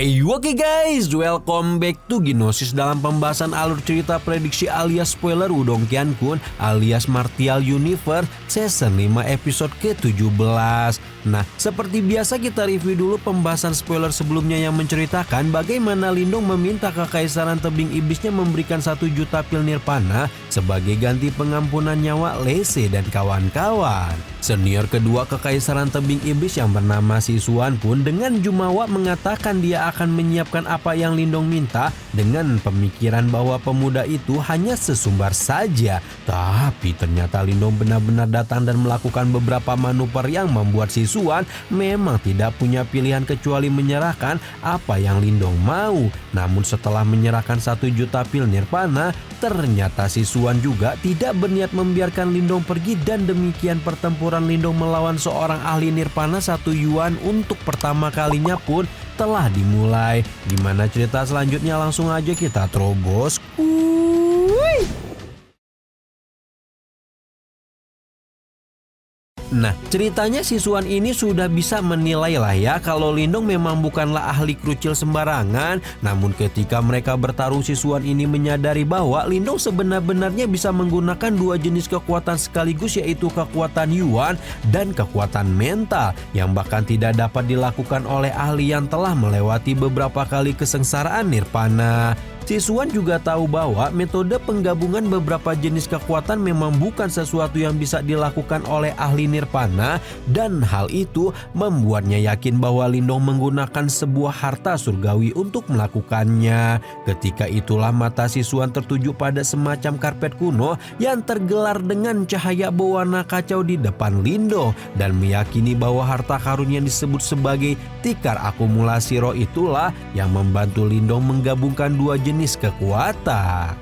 Hey, oke guys, welcome back to Gnosis dalam pembahasan alur cerita prediksi alias spoiler Wudong Qiankun alias Martial Universe Season 5 episode ke-17. Nah, seperti biasa kita review dulu pembahasan spoiler sebelumnya yang menceritakan bagaimana Lindong meminta Kekaisaran Tebing Iblisnya memberikan 1 juta pil nirvana sebagai ganti pengampunan nyawa Lese dan kawan-kawan. Senior kedua Kekaisaran Tebing Iblis yang bernama Sisuan pun dengan jumawa mengatakan dia akan menyiapkan apa yang Lindong minta dengan pemikiran bahwa pemuda itu hanya sesumbar saja. Tapi ternyata Lindong benar-benar datang dan melakukan beberapa manuver yang membuat Sisuan memang tidak punya pilihan kecuali menyerahkan apa yang Lindong mau. Namun setelah menyerahkan 1 juta pil nirvana, ternyata Sisuan juga tidak berniat membiarkan Lindong pergi dan demikian pertempuran Lindong melawan seorang ahli nirvana 1 yuan untuk pertama kalinya pun telah dimulai. Gimana cerita selanjutnya, langsung aja kita terobos. Nah, ceritanya Sisuan ini sudah bisa menilai lah ya kalau Lindong memang bukanlah ahli kerucil sembarangan. Namun ketika mereka bertarung, Sisuan ini menyadari bahwa Lindong sebenar-benarnya bisa menggunakan 2 jenis kekuatan sekaligus, yaitu kekuatan Yuan dan kekuatan mental yang bahkan tidak dapat dilakukan oleh ahli yang telah melewati beberapa kali kesengsaraan nirvana. Sisuan juga tahu bahwa metode penggabungan beberapa jenis kekuatan memang bukan sesuatu yang bisa dilakukan oleh ahli nirvana, dan hal itu membuatnya yakin bahwa Lindong menggunakan sebuah harta surgawi untuk melakukannya. Ketika itulah mata Sisuan tertuju pada semacam karpet kuno yang tergelar dengan cahaya berwarna kacau di depan Lindong dan meyakini bahwa harta karun yang disebut sebagai tikar akumulasi roh itulah yang membantu Lindong menggabungkan 2 jenis kekuatan.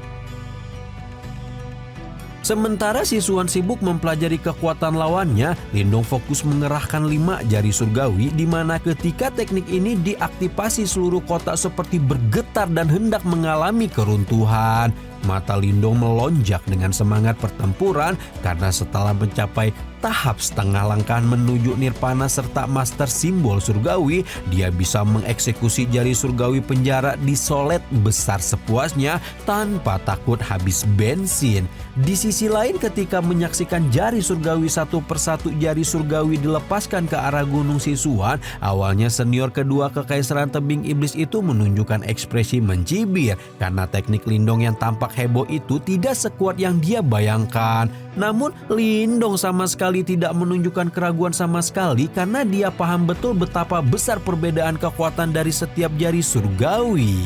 Sementara Sisuan sibuk mempelajari kekuatan lawannya, Lindong fokus mengerahkan 5 jari surgawi, di mana ketika teknik ini diaktifasi seluruh kota seperti bergetar dan hendak mengalami keruntuhan. Mata Lindong melonjak dengan semangat pertempuran karena setelah mencapai tahap setengah langkah menuju nirvana serta master simbol surgawi, dia bisa mengeksekusi jari surgawi penjara di solet besar sepuasnya tanpa takut habis bensin. Di sisi lain, ketika menyaksikan jari surgawi satu persatu jari surgawi dilepaskan ke arah Gunung Sisuan, awalnya senior kedua Kekaisaran Tebing Iblis itu menunjukkan ekspresi mencibir karena teknik Lindong yang tampak heboh itu tidak sekuat yang dia bayangkan. Namun Lindong sama sekali tidak menunjukkan keraguan sama sekali karena dia paham betul betapa besar perbedaan kekuatan dari setiap jari surgawi.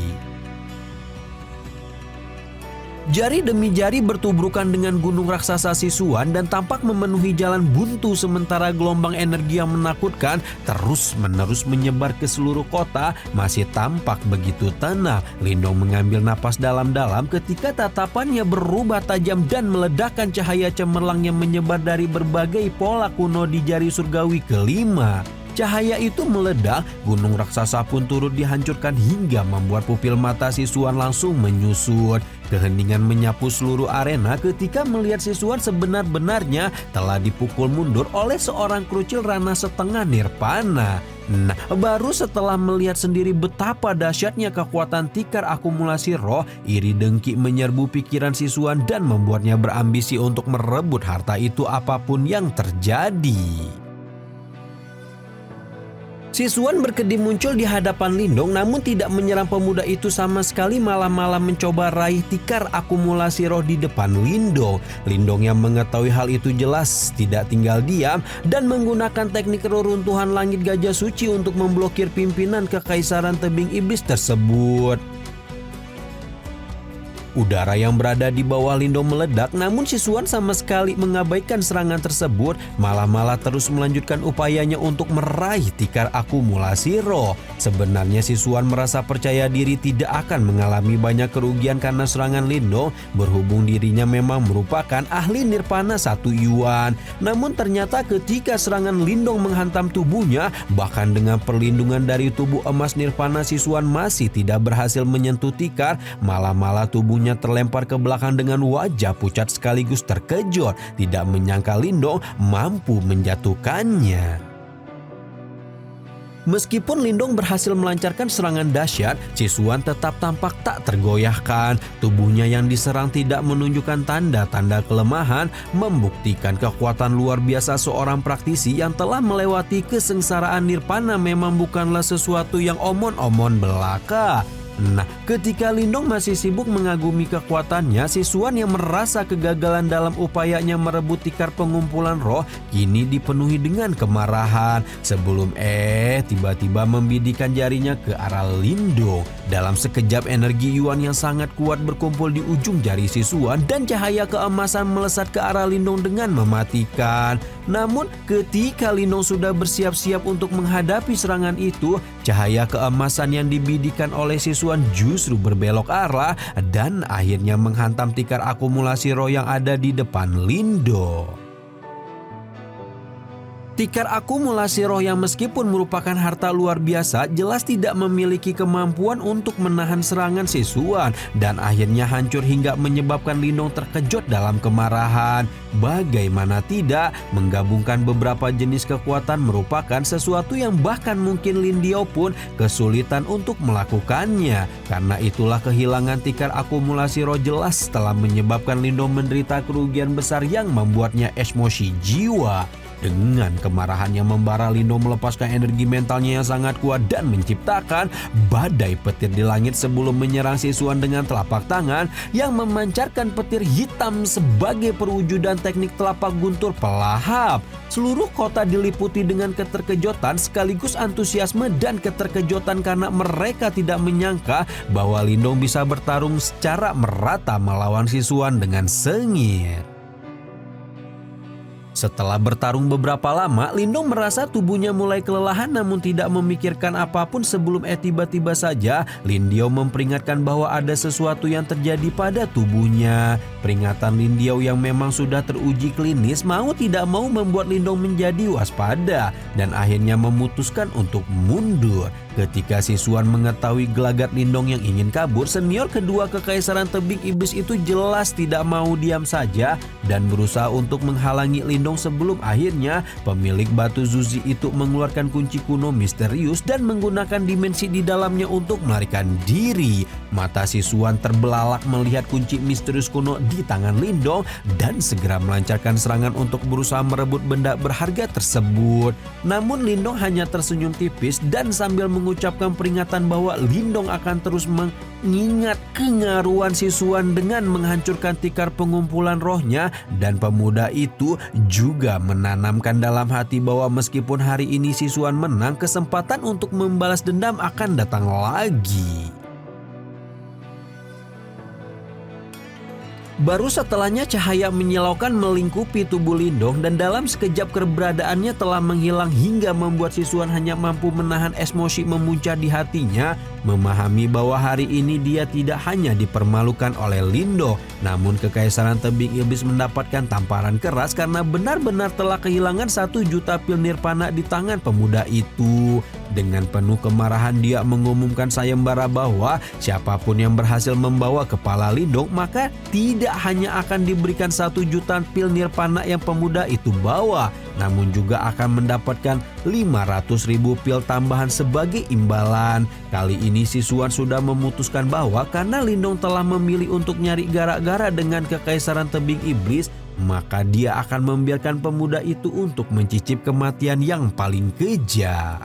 Jari demi jari bertubrukan dengan gunung raksasa Sisuan dan tampak memenuhi jalan buntu, sementara gelombang energi yang menakutkan terus-menerus menyebar ke seluruh kota masih tampak begitu tenang. Lindong mengambil napas dalam-dalam ketika tatapannya berubah tajam dan meledakkan cahaya cemerlang yang menyebar dari berbagai pola kuno di jari surgawi kelima. Cahaya itu meledak, gunung raksasa pun turut dihancurkan hingga membuat pupil mata Sisuan langsung menyusut. Keheningan menyapu seluruh arena ketika melihat Sisuan sebenar-benarnya telah dipukul mundur oleh seorang kerucil ranah setengah nirvana. Nah, baru setelah melihat sendiri betapa dahsyatnya kekuatan tikar akumulasi roh, iri dengki menyerbu pikiran Sisuan dan membuatnya berambisi untuk merebut harta itu apapun yang terjadi. Sisuan berkedip muncul di hadapan Lindong namun tidak menyerang pemuda itu sama sekali, malah mencoba raih tikar akumulasi roh di depan Lindong. Lindong yang mengetahui hal itu jelas tidak tinggal diam dan menggunakan teknik reruntuhan langit gajah suci untuk memblokir pimpinan Kekaisaran Tebing Iblis tersebut. Udara yang berada di bawah Lindong meledak, namun Sisuan sama sekali mengabaikan serangan tersebut, malah terus melanjutkan upayanya untuk meraih tikar akumulasi roh. Sebenarnya Sisuan merasa percaya diri tidak akan mengalami banyak kerugian karena serangan Lindong, berhubung dirinya memang merupakan ahli nirvana 1 yuan. Namun ternyata ketika serangan Lindong menghantam tubuhnya, bahkan dengan perlindungan dari tubuh emas nirvana, Sisuan masih tidak berhasil menyentuh tikar, malah tubuhnya terlempar ke belakang dengan wajah pucat sekaligus terkejut, tidak menyangka Lindong mampu menjatuhkannya. Meskipun Lindong berhasil melancarkan serangan dahsyat, Sisuan tetap tampak tak tergoyahkan. Tubuhnya yang diserang tidak menunjukkan tanda-tanda kelemahan, membuktikan kekuatan luar biasa seorang praktisi yang telah melewati kesengsaraan nirvana memang bukanlah sesuatu yang omon-omon belaka. Nah, ketika Lindong masih sibuk mengagumi kekuatannya, Sisuan yang merasa kegagalan dalam upayanya merebut tikar pengumpulan roh kini dipenuhi dengan kemarahan. Sebelum tiba-tiba membidikan jarinya ke arah Lindong. Dalam sekejap energi Yuan yang sangat kuat berkumpul di ujung jari Sisuan dan cahaya keemasan melesat ke arah Lindong dengan mematikan. Namun ketika Lindong sudah bersiap-siap untuk menghadapi serangan itu, cahaya keemasan yang dibidikan oleh Sisuan justru berbelok arah dan akhirnya menghantam tikar akumulasi roh yang ada di depan Lindong. Tikar akumulasi roh yang meskipun merupakan harta luar biasa jelas tidak memiliki kemampuan untuk menahan serangan Sisuan dan akhirnya hancur hingga menyebabkan Lindong terkejut dalam kemarahan. Bagaimana tidak, menggabungkan beberapa jenis kekuatan merupakan sesuatu yang bahkan mungkin Lindiao pun kesulitan untuk melakukannya. Karena itulah kehilangan tikar akumulasi roh jelas telah menyebabkan Lindong menderita kerugian besar yang membuatnya emosi jiwa. Dengan kemarahan yang membara, Lindong melepaskan energi mentalnya yang sangat kuat dan menciptakan badai petir di langit sebelum menyerang Sisuan dengan telapak tangan yang memancarkan petir hitam sebagai perwujudan teknik telapak guntur pelahap. Seluruh kota diliputi dengan keterkejutan sekaligus antusiasme dan keterkejutan karena mereka tidak menyangka bahwa Lindong bisa bertarung secara merata melawan Sisuan dengan sengit. Setelah bertarung beberapa lama, Lindong merasa tubuhnya mulai kelelahan namun tidak memikirkan apapun sebelum tiba-tiba saja Lindiao memperingatkan bahwa ada sesuatu yang terjadi pada tubuhnya. Peringatan Lindiao yang memang sudah teruji klinis mau tidak mau membuat Lindong menjadi waspada dan akhirnya memutuskan untuk mundur. Ketika Sisuan mengetahui gelagat Lindong yang ingin kabur, senior kedua Kekaisaran Tebing Iblis itu jelas tidak mau diam saja dan berusaha untuk menghalangi Lindong sebelum akhirnya pemilik batu Zuzi itu mengeluarkan kunci kuno misterius dan menggunakan dimensi di dalamnya untuk melarikan diri. Mata Sisuan terbelalak melihat kunci misterius kuno di tangan Lindong dan segera melancarkan serangan untuk berusaha merebut benda berharga tersebut. Namun Lindong hanya tersenyum tipis dan sambil mengucapkan peringatan bahwa Lindong akan terus mengingat kengaruhan Sisuan dengan menghancurkan tikar pengumpulan rohnya, dan pemuda itu juga menanamkan dalam hati bahwa meskipun hari ini Sisuan menang, kesempatan untuk membalas dendam akan datang lagi. Baru setelahnya cahaya menyilaukan melingkupi tubuh Lindong dan dalam sekejap keberadaannya telah menghilang hingga membuat Sisuan hanya mampu menahan emosi memuncak di hatinya, memahami bahwa hari ini dia tidak hanya dipermalukan oleh Lindong, namun Kekaisaran Tebing Iblis mendapatkan tamparan keras karena benar-benar telah kehilangan 1 juta pil nirvana di tangan pemuda itu. Dengan penuh kemarahan dia mengumumkan sayembara bahwa siapapun yang berhasil membawa kepala Lindong maka tidak hanya akan diberikan 1 juta pil nirvana yang pemuda itu bawa, namun juga akan mendapatkan 500.000 pil tambahan sebagai imbalan. Kali ini Sisuan sudah memutuskan bahwa karena Lindong telah memilih untuk nyari gara-gara dengan Kekaisaran Tebing Iblis, maka dia akan membiarkan pemuda itu untuk mencicip kematian yang paling kejam.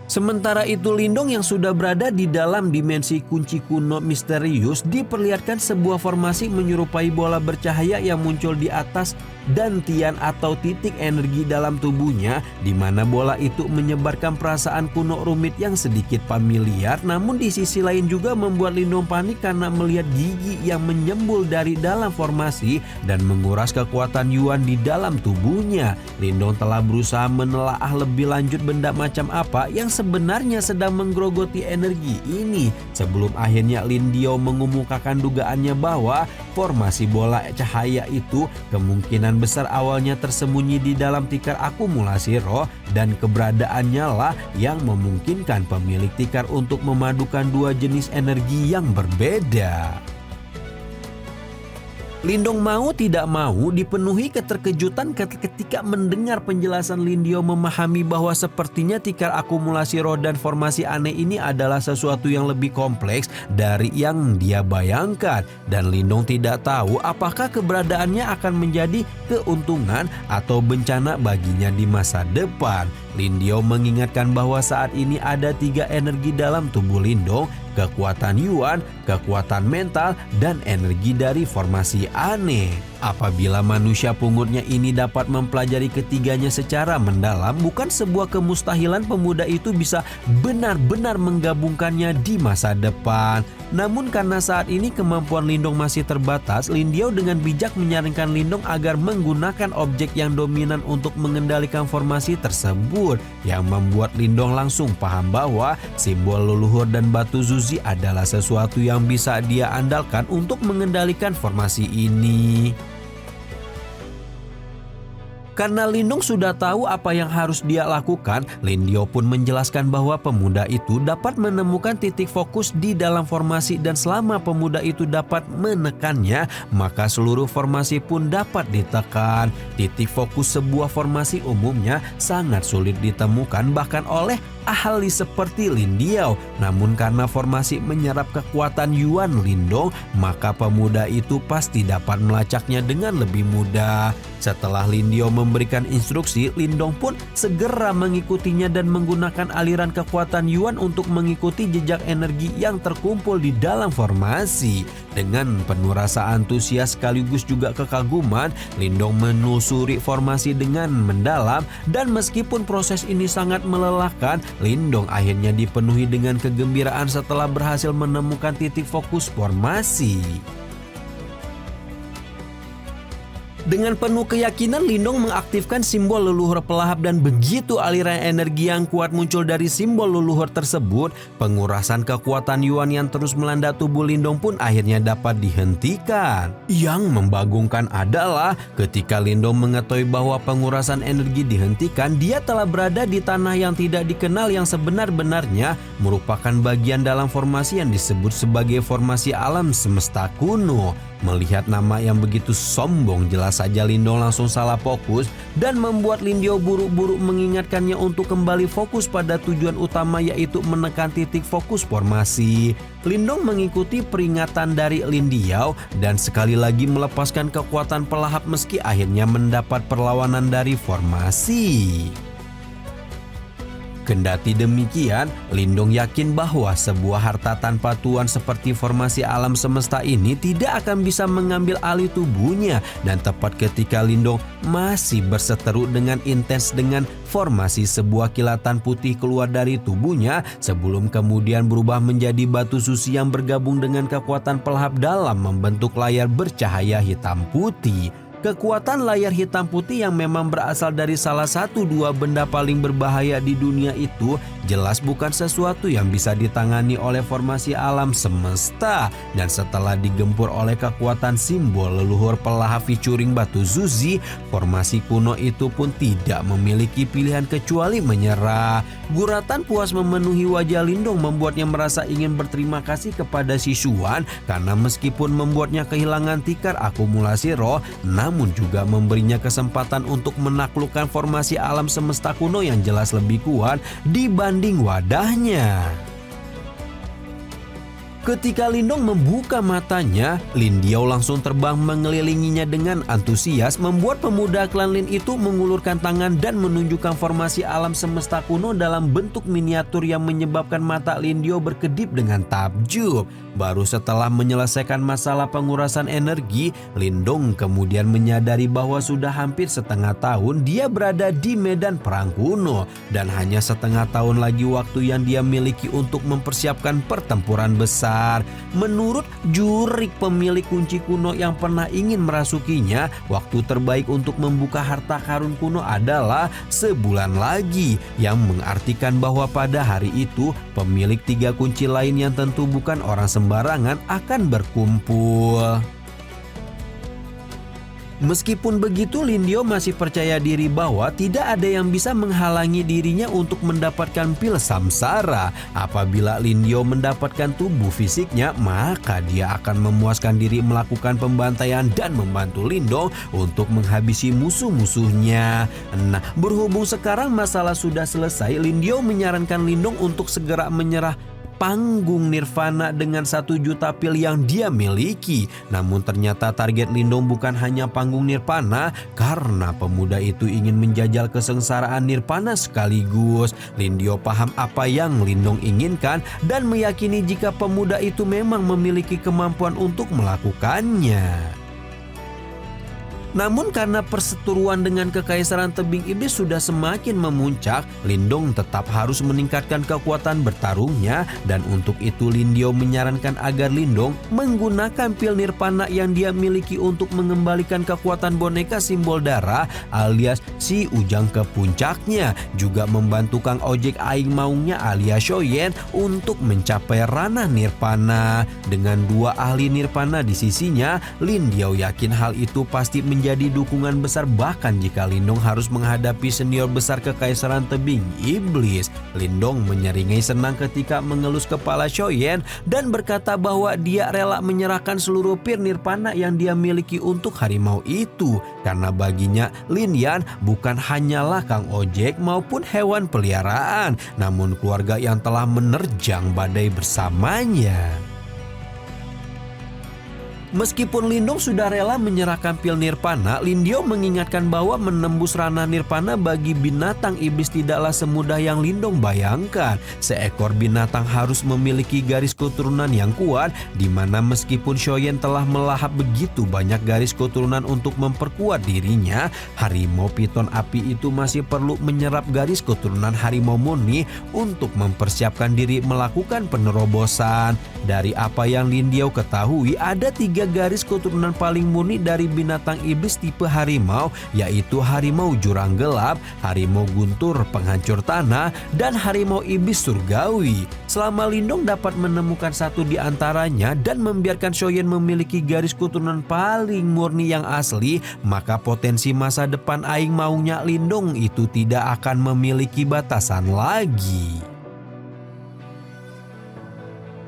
Sementara itu Lindong yang sudah berada di dalam dimensi kunci kuno misterius diperlihatkan sebuah formasi menyerupai bola bercahaya yang muncul di atas dan tian atau titik energi dalam tubuhnya, di mana bola itu menyebarkan perasaan kuno rumit yang sedikit familiar, namun di sisi lain juga membuat Lindong panik karena melihat gigi yang menyembul dari dalam formasi dan menguras kekuatan Yuan di dalam tubuhnya. Lindong telah berusaha menelaah lebih lanjut benda macam apa yang sebenarnya sedang menggerogoti energi ini sebelum akhirnya Lindiao mengumumkakan dugaannya bahwa formasi bola cahaya itu kemungkinan besar awalnya tersembunyi di dalam tikar akumulasi roh dan keberadaannya lah yang memungkinkan pemilik tikar untuk memadukan 2 jenis energi yang berbeda. Lindong mau tidak mau dipenuhi keterkejutan ketika mendengar penjelasan Lindio memahami bahwa sepertinya tikar akumulasi roh dan formasi aneh ini adalah sesuatu yang lebih kompleks dari yang dia bayangkan. Dan Lindong tidak tahu apakah keberadaannya akan menjadi keuntungan atau bencana baginya di masa depan. Lindio mengingatkan bahwa saat ini ada 3 energi dalam tubuh Lindong, kekuatan Yuan, kekuatan mental, dan energi dari formasi aneh. Apabila manusia pungutnya ini dapat mempelajari ketiganya secara mendalam, bukan sebuah kemustahilan pemuda itu bisa benar-benar menggabungkannya di masa depan. Namun karena saat ini kemampuan Lindong masih terbatas, Lindio dengan bijak menyarankan Lindong agar menggunakan objek yang dominan untuk mengendalikan formasi tersebut, yang membuat Lindong langsung paham bahwa simbol leluhur dan batu Zuzi adalah sesuatu yang bisa dia andalkan untuk mengendalikan formasi ini. Karena Lindong sudah tahu apa yang harus dia lakukan, Lindio pun menjelaskan bahwa pemuda itu dapat menemukan titik fokus di dalam formasi dan selama pemuda itu dapat menekannya, maka seluruh formasi pun dapat ditekan. Titik fokus sebuah formasi umumnya sangat sulit ditemukan bahkan oleh ahli seperti Lindio. Namun karena formasi menyerap kekuatan Yuan Lindong, maka pemuda itu pasti dapat melacaknya dengan lebih mudah. Setelah Lindio memberikan instruksi, Lindong pun segera mengikutinya dan menggunakan aliran kekuatan Yuan untuk mengikuti jejak energi yang terkumpul di dalam formasi. Dengan penuh rasa antusias sekaligus juga kekaguman, Lindong menelusuri formasi dengan mendalam, dan meskipun proses ini sangat melelahkan, Lindong akhirnya dipenuhi dengan kegembiraan setelah berhasil menemukan titik fokus formasi. Dengan penuh keyakinan, Lindong mengaktifkan simbol leluhur pelahap dan begitu aliran energi yang kuat muncul dari simbol leluhur tersebut, pengurasan kekuatan Yuan yang terus melanda tubuh Lindong pun akhirnya dapat dihentikan. Yang membagongkan adalah ketika Lindong mengetahui bahwa pengurasan energi dihentikan, dia telah berada di tanah yang tidak dikenal yang sebenar-benarnya merupakan bagian dalam formasi yang disebut sebagai formasi alam semesta kuno. Melihat nama yang begitu sombong, jelas saja Lindong langsung salah fokus dan membuat Lindio buru-buru mengingatkannya untuk kembali fokus pada tujuan utama, yaitu menekan titik fokus formasi. Lindong mengikuti peringatan dari Lindio dan sekali lagi melepaskan kekuatan pelahap meski akhirnya mendapat perlawanan dari formasi. Kendati demikian, Lindong yakin bahwa sebuah harta tanpa tuan seperti formasi alam semesta ini tidak akan bisa mengambil alih tubuhnya, dan tepat ketika Lindong masih berseteru dengan intens dengan formasi, sebuah kilatan putih keluar dari tubuhnya sebelum kemudian berubah menjadi batu Zuzi yang bergabung dengan kekuatan pelahap dalam membentuk layar bercahaya hitam putih. Kekuatan layar hitam putih yang memang berasal dari salah satu 2 benda paling berbahaya di dunia itu jelas bukan sesuatu yang bisa ditangani oleh formasi alam semesta. Dan setelah digempur oleh kekuatan simbol leluhur pelahap featuring batu Zuzi, formasi kuno itu pun tidak memiliki pilihan kecuali menyerah. Guratan puas memenuhi wajah Lindong membuatnya merasa ingin berterima kasih kepada si Xuan karena meskipun membuatnya kehilangan tikar akumulasi roh, namun juga memberinya kesempatan untuk menaklukkan formasi alam semesta kuno yang jelas lebih kuat dibanding wadahnya. Ketika Lindong membuka matanya, Lindio langsung terbang mengelilinginya dengan antusias, membuat pemuda klan Lin itu mengulurkan tangan dan menunjukkan formasi alam semesta kuno dalam bentuk miniatur yang menyebabkan mata Lindio berkedip dengan takjub. Baru setelah menyelesaikan masalah pengurasan energi, Lindong kemudian menyadari bahwa sudah hampir setengah tahun dia berada di medan perang kuno dan hanya setengah tahun lagi waktu yang dia miliki untuk mempersiapkan pertempuran besar. Menurut jurik pemilik kunci kuno yang pernah ingin merasukinya, waktu terbaik untuk membuka harta karun kuno adalah sebulan lagi, yang mengartikan bahwa pada hari itu pemilik 3 kunci lain yang tentu bukan orang sembarangan akan berkumpul. Meskipun begitu, Lindio masih percaya diri bahwa tidak ada yang bisa menghalangi dirinya untuk mendapatkan pil samsara. Apabila Lindio mendapatkan tubuh fisiknya, maka dia akan memuaskan diri melakukan pembantaian dan membantu Lindong untuk menghabisi musuh-musuhnya. Nah, berhubung sekarang masalah sudah selesai, Lindio menyarankan Lindong untuk segera menyerah panggung Nirvana dengan 1 juta pil yang dia miliki. Namun ternyata target Lindong bukan hanya panggung Nirvana, karena pemuda itu ingin menjajal kesengsaraan Nirvana sekaligus. Lindio paham apa yang Lindong inginkan dan meyakini jika pemuda itu memang memiliki kemampuan untuk melakukannya. Namun karena perseteruan dengan Kekaisaran Tebing Iblis sudah semakin memuncak, Lindong tetap harus meningkatkan kekuatan bertarungnya, dan untuk itu Lindio menyarankan agar Lindong menggunakan pil Nirvana yang dia miliki untuk mengembalikan kekuatan boneka simbol darah alias si Ujang ke puncaknya, juga membantu Kang Ojek Aing Maungnya alias Shoyen untuk mencapai ranah Nirvana. Dengan 2 ahli Nirvana di sisinya, Lindio yakin hal itu pasti menjadi dukungan besar bahkan jika Lindong harus menghadapi senior besar Kekaisaran Tebing Iblis. Lindong menyeringai senang ketika mengelus kepala Shoyen dan berkata bahwa dia rela menyerahkan seluruh pil Nirvana yang dia miliki untuk harimau itu, karena baginya Lin Yan bukan hanyalah Kang Ojek maupun hewan peliharaan, namun keluarga yang telah menerjang badai bersamanya. Meskipun Lindong sudah rela menyerahkan pil Nirvana, Lindio mengingatkan bahwa menembus ranah Nirvana bagi binatang iblis tidaklah semudah yang Lindong bayangkan. Seekor binatang harus memiliki garis keturunan yang kuat, di mana meskipun Shoyen telah melahap begitu banyak garis keturunan untuk memperkuat dirinya, harimau piton api itu masih perlu menyerap garis keturunan harimau murni untuk mempersiapkan diri melakukan penerobosan. Dari apa yang Lindio ketahui, ada 3 garis keturunan paling murni dari binatang iblis tipe harimau, yaitu harimau jurang gelap, harimau guntur penghancur tanah, dan harimau iblis surgawi. Selama Lindong dapat menemukan satu di antaranya dan membiarkan Shoyen memiliki garis keturunan paling murni yang asli, maka potensi masa depan Aing Maungnya Lindong itu tidak akan memiliki batasan lagi.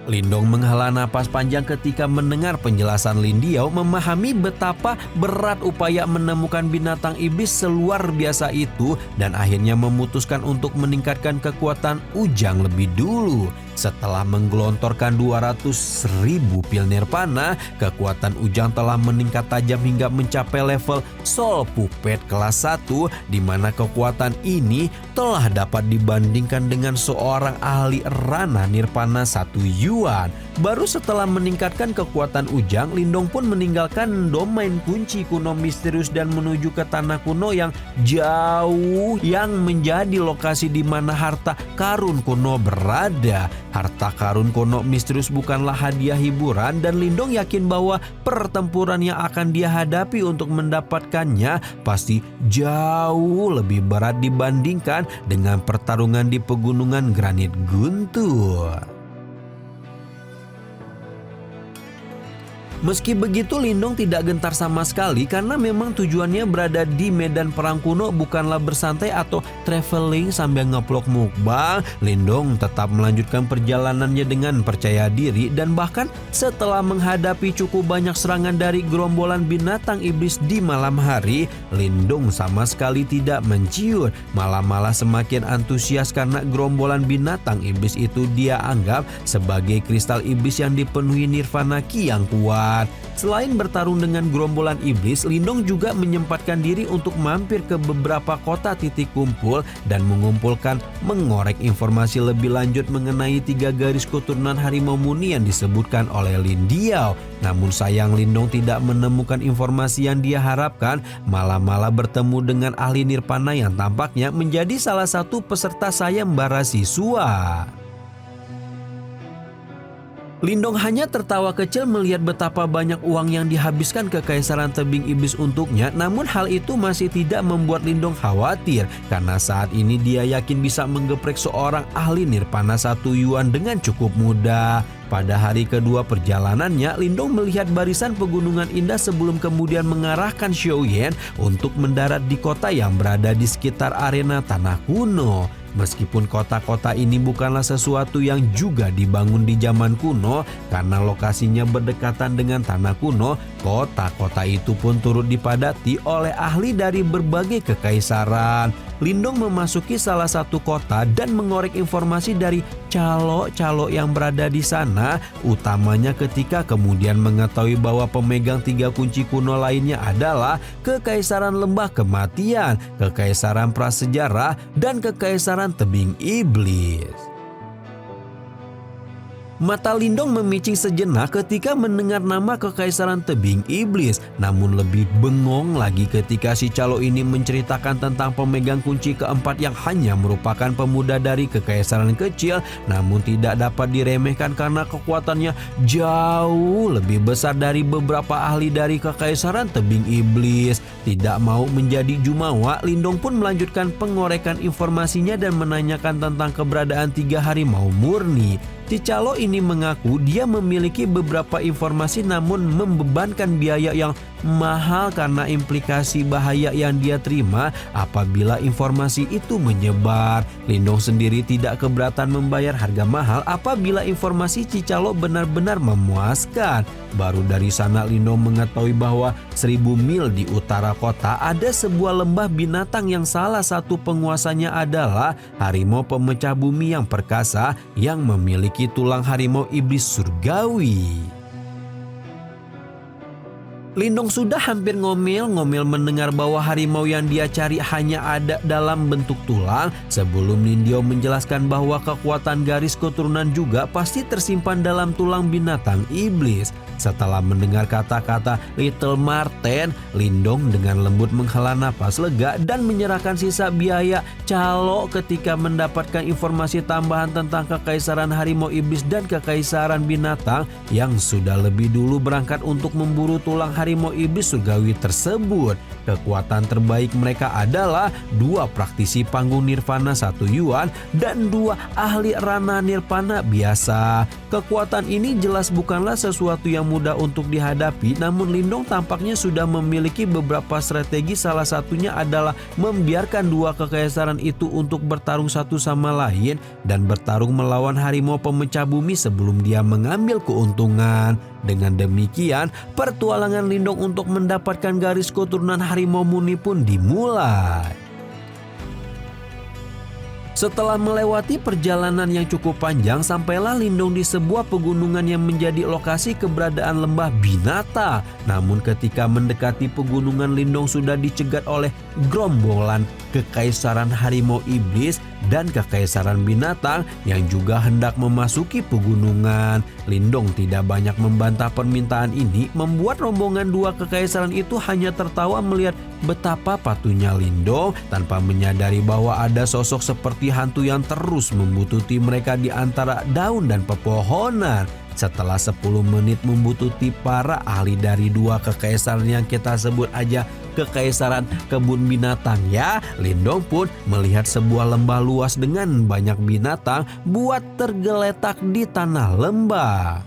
Lindong menghela napas panjang ketika mendengar penjelasan Lindio, memahami betapa berat upaya menemukan binatang iblis seluar biasa itu, dan akhirnya memutuskan untuk meningkatkan kekuatan Ujang lebih dulu. Setelah menggelontorkan 200.000 pil Nirvana, kekuatan Ujang telah meningkat tajam hingga mencapai level Soul Puppet kelas 1, di mana kekuatan ini telah dapat dibandingkan dengan seorang ahli ranah Nirvana 1 Yuan. Baru setelah meningkatkan kekuatan Ujang, Lindong pun meninggalkan domain kunci kuno misterius dan menuju ke tanah kuno yang jauh, yang menjadi lokasi di mana harta karun kuno berada. Harta karun kuno misterius bukanlah hadiah hiburan, dan Lindong yakin bahwa pertempuran yang akan dia hadapi untuk mendapatkannya pasti jauh lebih berat dibandingkan dengan pertarungan di pegunungan granit Guntur. Meski begitu, Lindong tidak gentar sama sekali karena memang tujuannya berada di medan perang kuno, bukanlah bersantai atau traveling sambil ngeplok mukbang. Lindong tetap melanjutkan perjalanannya dengan percaya diri, dan bahkan setelah menghadapi cukup banyak serangan dari gerombolan binatang iblis di malam hari, Lindong sama sekali tidak menciut, malah semakin antusias karena gerombolan binatang iblis itu dia anggap sebagai kristal iblis yang dipenuhi nirvana ki yang kuat. Selain bertarung dengan gerombolan iblis, Lindong juga menyempatkan diri untuk mampir ke beberapa kota titik kumpul dan mengorek informasi lebih lanjut mengenai 3 garis keturunan harimau murni yang disebutkan oleh Lindio. Namun sayang, Lindong tidak menemukan informasi yang dia harapkan, malah bertemu dengan ahli Nirvana yang tampaknya menjadi salah satu peserta sayembara siswa. Lindong hanya tertawa kecil melihat betapa banyak uang yang dihabiskan Kekaisaran Tebing Iblis untuknya, namun hal itu masih tidak membuat Lindong khawatir, karena saat ini dia yakin bisa menggeprek seorang ahli Nirvana 1 Yuan dengan cukup mudah. Pada hari kedua perjalanannya, Lindong melihat barisan pegunungan indah sebelum kemudian mengarahkan Xiaoyan untuk mendarat di kota yang berada di sekitar arena tanah kuno. Meskipun kota-kota ini bukanlah sesuatu yang juga dibangun di zaman kuno karena lokasinya berdekatan dengan tanah kuno, kota-kota itu pun turut dipadati oleh ahli dari berbagai kekaisaran. Lindong memasuki salah satu kota dan mengorek informasi dari calo-calo yang berada di sana, utamanya ketika kemudian mengetahui bahwa pemegang 3 kunci kuno lainnya adalah Kekaisaran Lembah Kematian, Kekaisaran Prasejarah, dan Kekaisaran Tebing Iblis. Mata Lindong memicing sejenak ketika mendengar nama Kekaisaran Tebing Iblis. Namun lebih bengong lagi ketika si calo ini menceritakan tentang pemegang kunci keempat yang hanya merupakan pemuda dari kekaisaran kecil, namun tidak dapat diremehkan karena kekuatannya jauh lebih besar dari beberapa ahli dari Kekaisaran Tebing Iblis. Tidak mau menjadi jumawa, Lindong pun melanjutkan pengorekan informasinya dan menanyakan tentang keberadaan 3 harimau murni. Si calo ini mengaku dia memiliki beberapa informasi namun membebankan biaya yang mahal karena implikasi bahaya yang dia terima apabila informasi itu menyebar. Lindong sendiri tidak keberatan membayar harga mahal apabila informasi Cicalo benar-benar memuaskan. Baru dari sana Lindong mengetahui bahwa 1000 mil di utara kota ada sebuah lembah binatang yang salah satu penguasanya adalah harimau pemecah bumi yang perkasa yang memiliki tulang harimau iblis surgawi. Lindong sudah hampir ngomel-ngomel mendengar bahwa harimau yang dia cari hanya ada dalam bentuk tulang sebelum Nindyo menjelaskan bahwa kekuatan garis keturunan juga pasti tersimpan dalam tulang binatang iblis. Setelah mendengar kata-kata Little Marten, Lindong dengan lembut menghela napas lega dan menyerahkan sisa biaya calo ketika mendapatkan informasi tambahan tentang Kekaisaran Harimau Iblis dan Kekaisaran Binatang yang sudah lebih dulu berangkat untuk memburu tulang harimau iblis surgawi tersebut. Kekuatan terbaik mereka adalah 2 praktisi panggung nirvana 1 yuan dan 2 ahli rana nirvana biasa. Kekuatan ini jelas bukanlah sesuatu yang mudah untuk dihadapi, namun Lindong tampaknya sudah memiliki beberapa strategi. Salah satunya adalah membiarkan 2 kekaisaran itu untuk bertarung satu sama lain dan bertarung melawan harimau pemecah bumi sebelum dia mengambil keuntungan. Dengan demikian, pertualangan Lindong untuk mendapatkan garis keturunan harimau murni pun dimulai. Setelah melewati perjalanan yang cukup panjang, sampailah Lindong di sebuah pegunungan yang menjadi lokasi keberadaan lembah binata. Namun ketika mendekati pegunungan, Lindong sudah dicegat oleh gerombolan Kekaisaran Harimau Iblis dan Kekaisaran Binatang yang juga hendak memasuki pegunungan. Lindong tidak banyak membantah permintaan ini, membuat rombongan 2 kekaisaran itu hanya tertawa melihat betapa patuhnya Lindong tanpa menyadari bahwa ada sosok seperti hantu yang terus membututi mereka di antara daun dan pepohonan. Setelah 10 menit membututi para ahli dari 2 kekaisaran yang kita sebut aja Kekaisaran Kebun Binatang ya, Lindong pun melihat sebuah lembah luas dengan banyak binatang buat tergeletak di tanah lembah.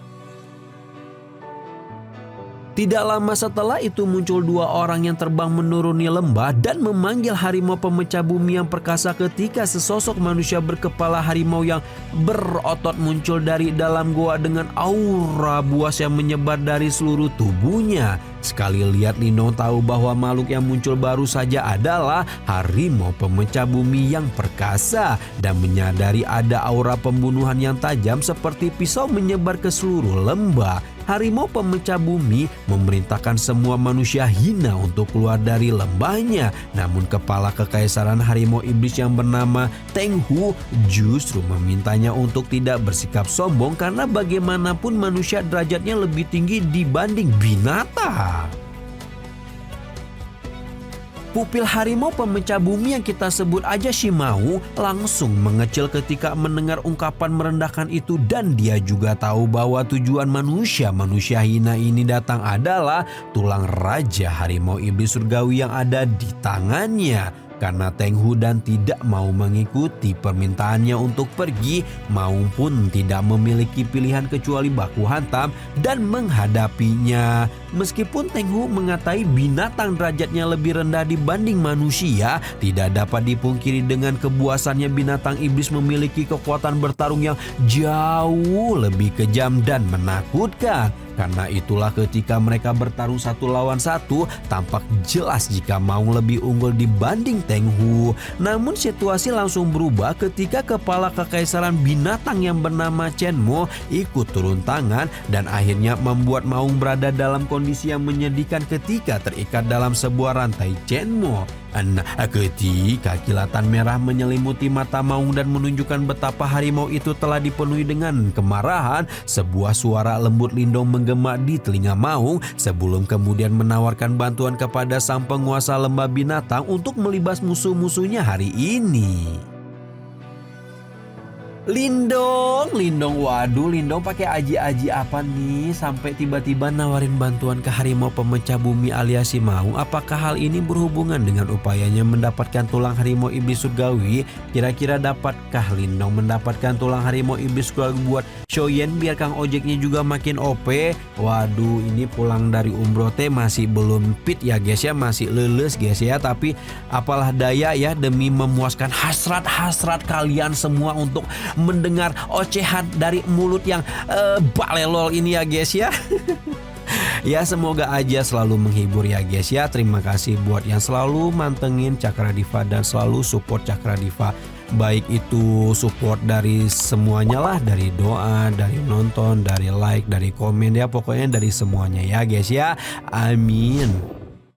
Tidak lama setelah itu muncul 2 orang yang terbang menuruni lembah dan memanggil harimau pemecah bumi yang perkasa ketika sesosok manusia berkepala harimau yang berotot muncul dari dalam goa dengan aura buas yang menyebar dari seluruh tubuhnya. Sekali lihat Lindong tahu bahwa makhluk yang muncul baru saja adalah harimau pemecah bumi yang perkasa dan menyadari ada aura pembunuhan yang tajam seperti pisau menyebar ke seluruh lembah. Harimau pemecah bumi memerintahkan semua manusia hina untuk keluar dari lembahnya. Namun kepala Kekaisaran Harimau Iblis yang bernama Teng Hu justru memintanya untuk tidak bersikap sombong karena bagaimanapun manusia derajatnya lebih tinggi dibanding binatang. Pupil harimau pemecah bumi yang kita sebut aja Shimau langsung mengecil ketika mendengar ungkapan merendahkan itu, dan dia juga tahu bahwa tujuan manusia hina ini datang adalah tulang raja harimau iblis surgawi yang ada di tangannya. karena Teng Hu dan tidak mau mengikuti permintaannya untuk pergi maupun tidak memiliki pilihan kecuali baku hantam dan menghadapinya. Meskipun Teng Hu mengatai binatang derajatnya lebih rendah dibanding manusia, tidak dapat dipungkiri dengan kebuasannya binatang iblis memiliki kekuatan bertarung yang jauh lebih kejam dan menakutkan. Karena itulah ketika mereka bertarung satu lawan satu, tampak jelas jika Maung lebih unggul dibanding Teng Hu. Namun situasi langsung berubah ketika kepala kekaisaran binatang yang bernama Chen Mo ikut turun tangan dan akhirnya membuat Maung berada dalam kondisi yang menyedihkan ketika terikat dalam sebuah rantai Chen Mo. Nah, ketika kilatan merah menyelimuti mata Maung dan menunjukkan betapa harimau itu telah dipenuhi dengan kemarahan, sebuah suara lembut lindung menggema di telinga Maung sebelum kemudian menawarkan bantuan kepada sang penguasa lembah binatang untuk melibas musuh-musuhnya hari ini. Lindong, waduh Lindong pakai aji-aji apa nih sampai tiba-tiba nawarin bantuan ke harimau pemecah bumi alias si Maung? Apakah hal ini berhubungan dengan upayanya mendapatkan tulang harimau iblis surgawi? Kira-kira dapatkah Lindong mendapatkan tulang harimau iblis surgawi buat Shoyen biar Kang Ojeknya juga makin OP? Waduh, ini pulang dari umroh teh masih belum fit ya guys ya, masih leles guys ya, tapi apalah daya ya, demi memuaskan hasrat-hasrat kalian semua untuk mendengar ocehan dari mulut yang balelol ini ya guys ya. Ya semoga aja selalu menghibur ya guys ya. Terima kasih buat yang selalu mantengin Cakra Diva dan selalu support Cakra Diva. Baik itu support dari semuanya lah, dari doa, dari nonton, dari like, dari komen ya, pokoknya dari semuanya ya guys ya. Amin.